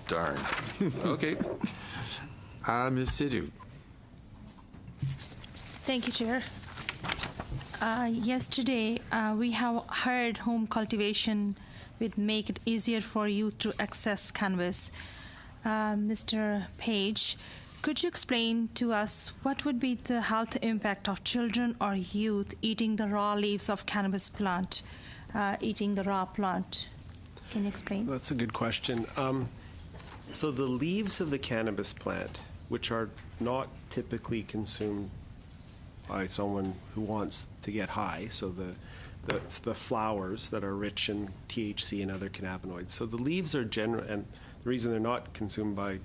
Darn. Okay. Ms. Sidhu. Thank you, Chair. Yesterday, we have heard home cultivation would make it easier for youth to access cannabis. Mr. Page, could you explain to us what would be the health impact of children or youth eating the raw leaves of cannabis plant, eating the raw plant? Can you explain? That's a good question. So the leaves of the cannabis plant, which are not typically consumed by someone who wants to get high, so it's the flowers that are rich in THC and other cannabinoids. So the leaves are general, and the reason they're not consumed by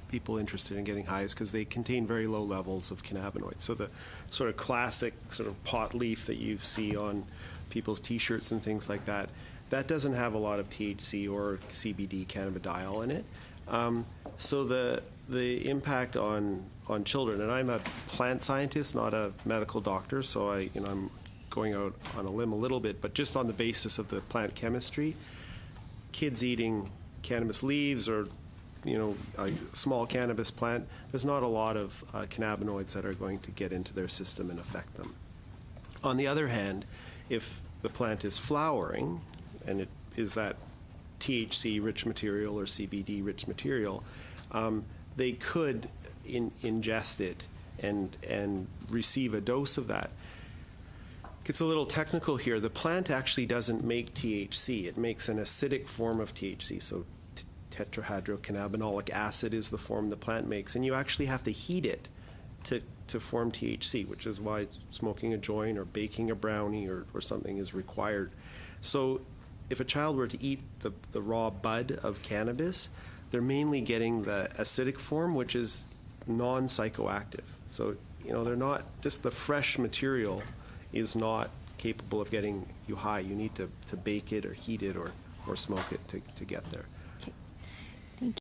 people interested in getting high is because they contain very low levels of cannabinoids. So the sort of classic sort of pot leaf that you see on people's T-shirts and things like that, that doesn't have a lot of THC or CBD cannabidiol in it. So the impact on children, and I'm a plant scientist, not a medical doctor, so I'm going out on a limb a little bit, but just on the basis of the plant chemistry, kids eating cannabis leaves or a small cannabis plant, there's not a lot of cannabinoids that are going to get into their system and affect them. On the other hand, if the plant is flowering, and it is that THC-rich material or CBD-rich material, they could ingest it and receive a dose of that. It's a little technical here. The plant actually doesn't make THC. It makes an acidic form of THC, so tetrahydrocannabinolic acid is the form the plant makes, and you actually have to heat it to form THC, which is why smoking a joint or baking a brownie or something is required. So if a child were to eat the raw bud of cannabis, they're mainly getting the acidic form, which is non-psychoactive. So, they're not, just the fresh material is not capable of getting you high. You need to bake it or heat it or smoke it to get there.